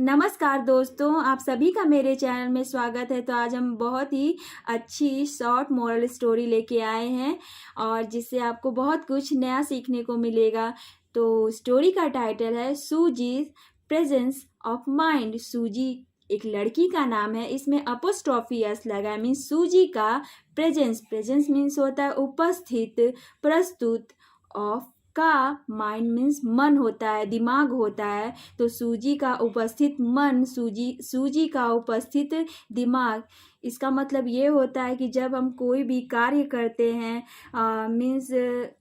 नमस्कार दोस्तों, आप सभी का मेरे चैनल में स्वागत है। तो आज हम बहुत ही अच्छी शॉर्ट मोरल स्टोरी लेके आए हैं और जिससे आपको बहुत कुछ नया सीखने को मिलेगा। तो स्टोरी का टाइटल है सूजी प्रेजेंस ऑफ माइंड। सूजी एक लड़की का नाम है, इसमें अपोस्ट्रोफी एस लगा है। मीन्स सूजी का प्रेजेंस मीन्स होता है उपस्थित, प्रस्तुत, ऑफ का माइंड मीन्स मन होता है, दिमाग होता है। तो सूजी का उपस्थित मन, सूजी का उपस्थित दिमाग, इसका मतलब ये होता है कि जब हम कोई भी कार्य करते हैं मीन्स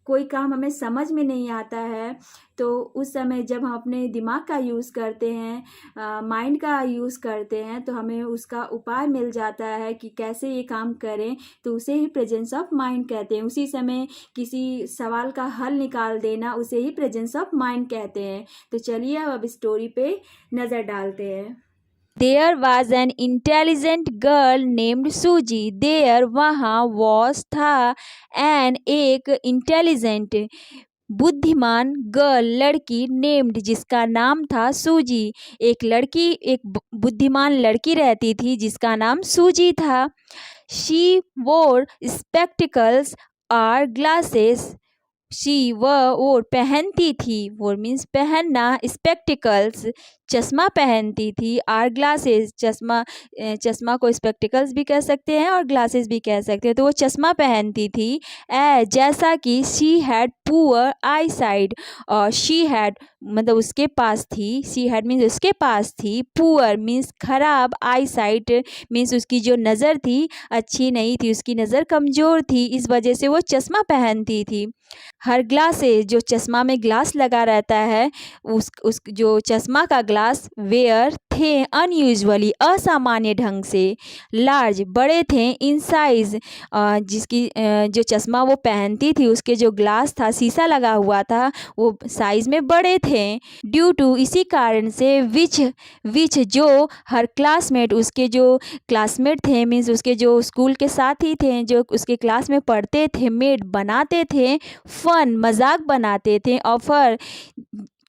कोई काम हमें समझ में नहीं आता है, तो उस समय जब हम अपने दिमाग का यूज़ करते हैं, माइंड का यूज़ करते हैं, तो हमें उसका उपाय मिल जाता है कि कैसे ये काम करें। तो उसे ही प्रेजेंस ऑफ माइंड कहते हैं। उसी समय किसी सवाल का हल निकाल देना, उसे ही प्रेजेंस ऑफ माइंड कहते हैं। तो चलिए अब स्टोरी पे नज़र डालते हैं। There was an intelligent girl named Suji. There वहाँ was था and एक intelligent बुद्धिमान गर्ल लड़की नेम्ड जिसका नाम था सूजी। एक बुद्धिमान लड़की रहती थी जिसका नाम सूजी था। शी वोर स्पेक्टिकल्स और ग्लासेस। शी वो पहनती थी, वो मीन्स पहनना, स्पेक्टिकल्स चश्मा पहनती थी, और ग्लासेस चश्मा को स्पेक्टिकल्स भी कह सकते हैं और ग्लासेस भी कह सकते हैं। तो वो चश्मा पहनती थी जैसा कि she had poor I side, और शी हैड मतलब उसके पास थी, शी हैड मीन्स उसके पास थी, पुअर मीन्स खराब, आई साइट मीन्स उसकी जो नज़र थी अच्छी नहीं थी, उसकी नज़र कमज़ोर थी, इस वजह से वो चश्मा पहनती थी। हर ग्लासेस जो चश्मा में ग्लास लगा रहता है, उस जो चश्मा का ग्लास वेयर थे अनयूजुअली असामान्य ढंग से, लार्ज बड़े थे, इन साइज जिसकी जो चश्मा वो पहनती थी उसके जो ग्लास था, शीशा लगा हुआ था, वो साइज में बड़े थे। ड्यू टू इसी कारण से विच जो हर क्लासमेट, उसके जो क्लासमेट थे मीन्स उसके जो स्कूल के साथी थे जो उसके क्लास में पढ़ते थे, मेड बनाते थे, फन मजाक बनाते थे, ऑफर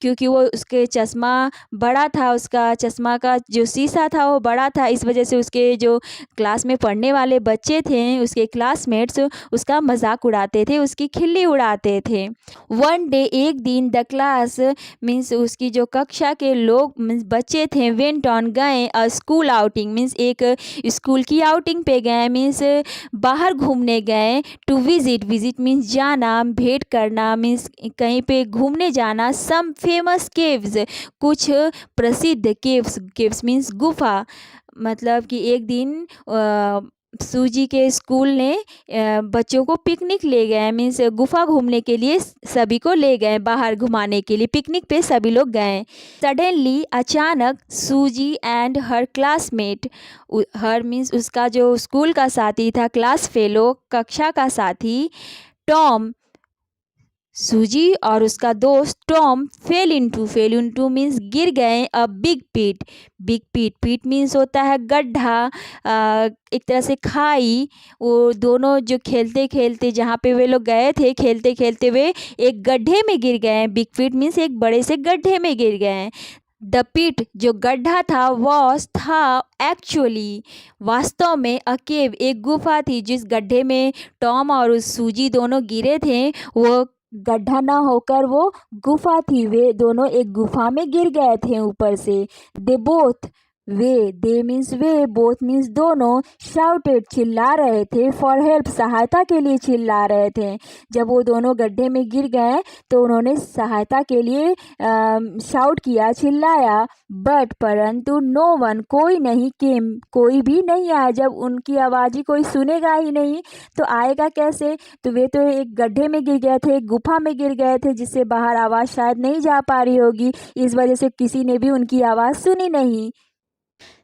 क्योंकि वो उसके चश्मा बड़ा था, उसका चश्मा का जो शीशा था वो बड़ा था, इस वजह से उसके जो क्लास में पढ़ने वाले बच्चे थे, उसके क्लासमेट्स उसका मजाक उड़ाते थे, उसकी खिल्ली उड़ाते थे। वन डे एक दिन द क्लास मीन्स उसकी जो कक्षा के लोग मीन्स बच्चे थे, वेंट ऑन गए अ स्कूल आउटिंग मीन्स एक स्कूल की आउटिंग पे गए, मीन्स बाहर घूमने गए। टू विजिट मीन्स जाना, भेंट करना मीन्स कहीं पे घूमने जाना। सम फेमस केव्स कुछ प्रसिद्ध केव्स मीन्स गुफा, मतलब कि एक दिन सूजी के स्कूल ने बच्चों को पिकनिक ले गए, मीन्स गुफा घूमने के लिए सभी को ले गए, बाहर घुमाने के लिए पिकनिक पे सभी लोग गए। सडनली अचानक सूजी and her classmate, her means उसका जो स्कूल का साथी था, क्लास फेलो कक्षा का साथी, टॉम, सूजी और उसका दोस्त टॉम फेल इनटू मीन्स गिर गए अ बिग पीट मीन्स होता है गड्ढा, एक तरह से खाई। वो दोनों जो खेलते खेलते जहाँ पे वे लोग गए थे, खेलते खेलते वे एक गड्ढे में गिर गए। बिग पीट मीन्स एक बड़े से गड्ढे में गिर गए। द पिट जो गड्ढा था वॉस था एक्चुअली वास्तव में अ केव एक गुफा थी। जिस गड्ढे में टॉम और उस सूजी दोनों गिरे थे वो गड्ढा ना होकर वो गुफा थी, वे दोनों एक गुफा में गिर गए थे ऊपर से। They both they means way, both means दोनों, शाउटेड चिल्ला रहे थे, फॉर हेल्प सहायता के लिए चिल्ला रहे थे। जब वो दोनों गड्ढे में गिर गए तो उन्होंने सहायता के लिए शाउट किया, चिल्लाया। बट परंतु नो वन कोई नहीं केम, कोई भी नहीं आया। जब उनकी आवाज़ ही कोई सुनेगा ही नहीं तो आएगा कैसे। तो वे तो एक गड्ढे में गिर गए थे, एक गुफा में गिर गए थे जिससे बाहर आवाज़ शायद नहीं जा पा रही होगी, इस वजह से किसी ने भी उनकी आवाज़ सुनी नहीं।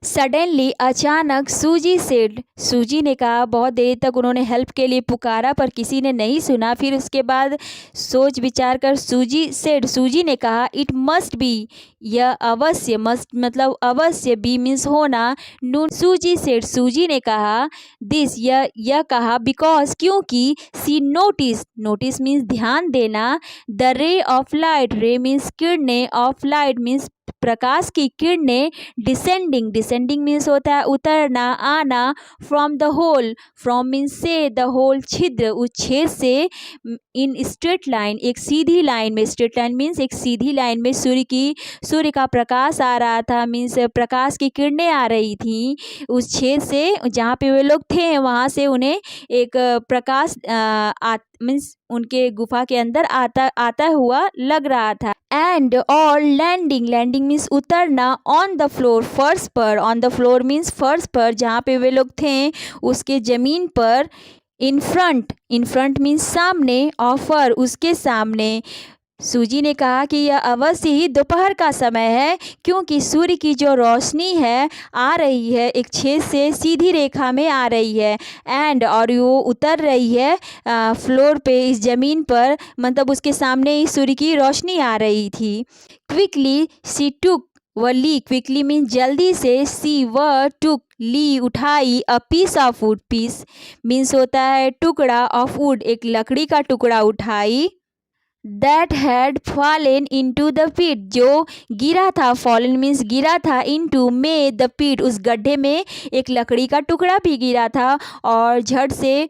सडनली अचानक सूजी ने कहा, बहुत देर तक उन्होंने हेल्प के लिए पुकारा पर किसी ने नहीं सुना। फिर उसके बाद सोच विचार कर सूजी ने कहा, इट मस्ट बी, यह अवश्य, मस्ट मतलब अवश्य, बी मीन्स होना, नून सूजी ने कहा, दिस यह कहा, बिकॉज क्योंकि, सी नोटिस मीन्स ध्यान देना, the ray of light, ray means किरणें, ऑफ लाइट मीन्स प्रकाश की किरणें डिसेंडिंग, डिसेंडिंग मीन्स होता है उतरना, आना, from the hole, from means से, द होल छिद्र, उस छेद से, इन स्ट्रेट लाइन, एक सीधी लाइन में, स्ट्रेट लाइन मीन्स एक सीधी लाइन में सूर्य का प्रकाश आ रहा था, मीन्स प्रकाश की किरणें आ रही थी उस छेद से, जहाँ पे वे लोग थे वहाँ से उन्हें एक प्रकाश मीन्स उनके गुफा के अंदर आता हुआ लग रहा था। एंड और लैंडिंग, लैंडिंग मीन्स उतरना, ऑन द फ्लोर, फर्श पर, ऑन द फ्लोर मीन्स फर्श पर, जहाँ पे वे लोग थे उसके ज़मीन पर, in front, in front means सामने, ऑफर उसके सामने। सूजी ने कहा कि यह अवश्य ही दोपहर का समय है, क्योंकि सूर्य की जो रोशनी है आ रही है एक छेद से सीधी रेखा में आ रही है, एंड और वो उतर रही है फ्लोर पे, इस ज़मीन पर, मतलब उसके सामने ही सूर्य की रोशनी आ रही थी। क्विकली सी टुक व ली, क्विकली मीन जल्दी से, सी व टुक ली उठाई, a piece of wood, piece means होता है टुकड़ा, ऑफ वुड एक लकड़ी का टुकड़ा उठाई, that had fallen into the pit, जो गिरा था, फॉलन मीन्स गिरा था, इनटू में, द पिट उस गड्ढे में एक लकड़ी का टुकड़ा भी गिरा था, और झट से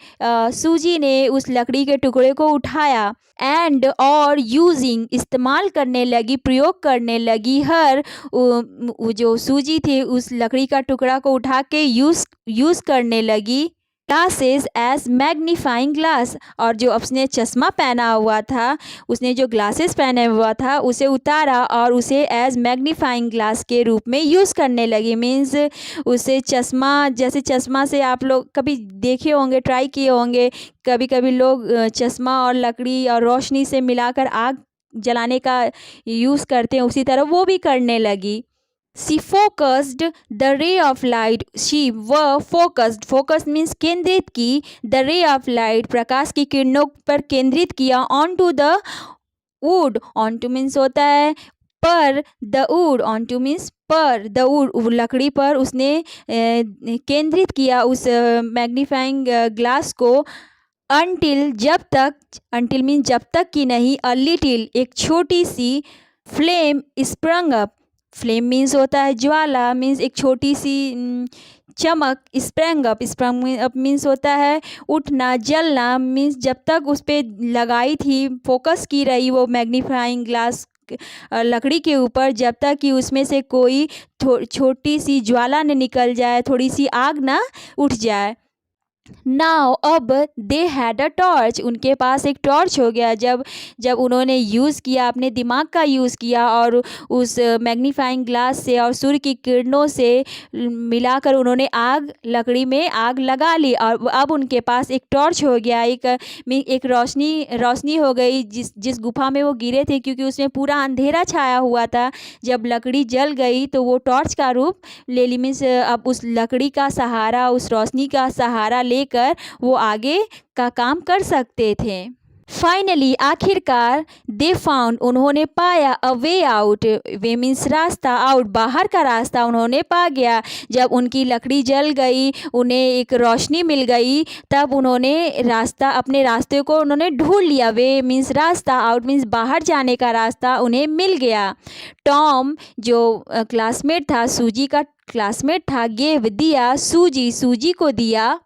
सूजी ने उस लकड़ी के टुकड़े को उठाया, एंड और यूजिंग इस्तेमाल करने लगी, प्रयोग करने लगी, हर जो सूजी थी उस लकड़ी का टुकड़ा को उठा के यूज़ करने लगी, ग्लासेस एज मैग्नीफाइंग ग्लास, और जो उसने चश्मा पहना हुआ था, उसने जो ग्लासेस पहने हुआ था उसे उतारा और उसे एज मैग्नीफाइंग ग्लास के रूप में यूज़ करने लगी, मीन्स उसे चश्मा, जैसे चश्मा से आप लोग कभी देखे होंगे, ट्राई किए होंगे, कभी कभी लोग चश्मा और लकड़ी और रोशनी से मिलाकर आग जलाने का यूज़ करते हैं, उसी तरह वो भी करने लगी। She focused the ray of light. She वह focused, focus means केंद्रित की, the ray of light प्रकाश की किरणों पर केंद्रित किया, onto the wood, onto means होता है पर, the wood, onto means पर, the wood लकड़ी पर उसने केंद्रित किया उस मैग्नीफाइंग ग्लास को, until जब तक, until means जब तक कि नहीं, a little एक छोटी सी, flame sprung up, flame means होता है ज्वाला, मीन्स एक छोटी सी चमक, स्प्रैंग अप मीन्स होता है उठना, जलना, मीन्स जब तक उस पर लगाई थी, फोकस की रही वो मैग्नीफाइंग ग्लास लकड़ी के ऊपर, जब तक कि उसमें से कोई छोटी सी ज्वाला न निकल जाए, थोड़ी सी आग ना उठ जाए। नाउ अब दे हैड अ टॉर्च, उनके पास एक टॉर्च हो गया, जब उन्होंने यूज़ किया, अपने दिमाग का यूज़ किया और उस मैग्नीफाइंग ग्लास से और सूर्य की किरणों से मिलाकर उन्होंने लकड़ी में आग लगा ली, और अब उनके पास एक टॉर्च हो गया, एक रोशनी हो गई जिस गुफा में वो गिरे थे, क्योंकि उसमें पूरा अंधेरा छाया हुआ था। जब लकड़ी जल गई तो वो टॉर्च का रूप ले ली, मीन्स अब उस लकड़ी का सहारा, उस रोशनी का सहारा लेकर वो आगे का काम कर सकते थे। फाइनली आखिरकार दे फाउंड, उन्होंने पाया, अ वे आउट, वे मीन्स रास्ता, आउट बाहर का रास्ता उन्होंने पा गया। जब उनकी लकड़ी जल गई, उन्हें एक रोशनी मिल गई, तब उन्होंने अपने रास्ते को उन्होंने ढूंढ लिया। वे मीन्स रास्ता, आउट मीन्स बाहर जाने का रास्ता उन्हें मिल गया। टॉम जो क्लासमेट था, सूजी का क्लासमेट था, गेव दिया, सूजी को दिया,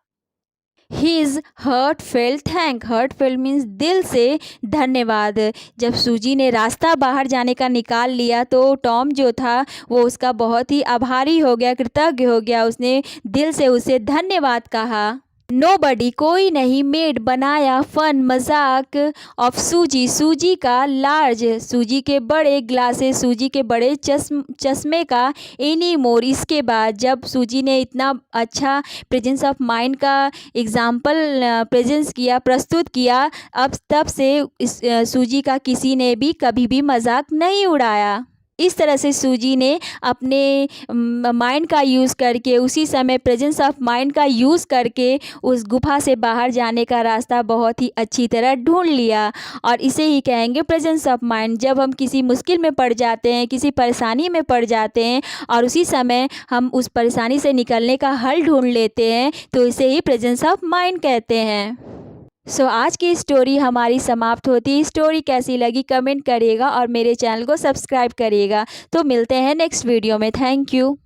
हिज हर्टफेल्ट थैंक, हर्टफेल्ट मीन्स दिल से धन्यवाद। जब सूजी ने रास्ता बाहर जाने का निकाल लिया तो टॉम जो था वो उसका बहुत ही आभारी हो गया, कृतज्ञ हो गया, उसने दिल से उसे धन्यवाद कहा। नोबडी, कोई नहीं, मेड बनाया, फन मजाक, ऑफ सूजी का, लार्ज सूजी के बड़े, ग्लासेस सूजी के बड़े चश्मे का, एनी मोर इसके बाद। जब सूजी ने इतना अच्छा प्रेजेंस ऑफ माइंड का एग्जाम्पल प्रेजेंस किया, प्रस्तुत किया, अब तब से सूजी का किसी ने भी कभी भी मजाक नहीं उड़ाया। इस तरह से सूजी ने अपने माइंड का यूज़ करके, उसी समय प्रेजेंस ऑफ माइंड का यूज़ करके उस गुफा से बाहर जाने का रास्ता बहुत ही अच्छी तरह ढूंढ लिया। और इसे ही कहेंगे प्रेजेंस ऑफ माइंड। जब हम किसी मुश्किल में पड़ जाते हैं, किसी परेशानी में पड़ जाते हैं और उसी समय हम उस परेशानी से निकलने का हल ढूंढ लेते हैं, तो इसे ही प्रेजेंस ऑफ माइंड कहते हैं। सो आज की स्टोरी हमारी समाप्त होती है। स्टोरी कैसी लगी कमेंट करिएगा और मेरे चैनल को सब्सक्राइब करिएगा। तो मिलते हैं नेक्स्ट वीडियो में। Thank you.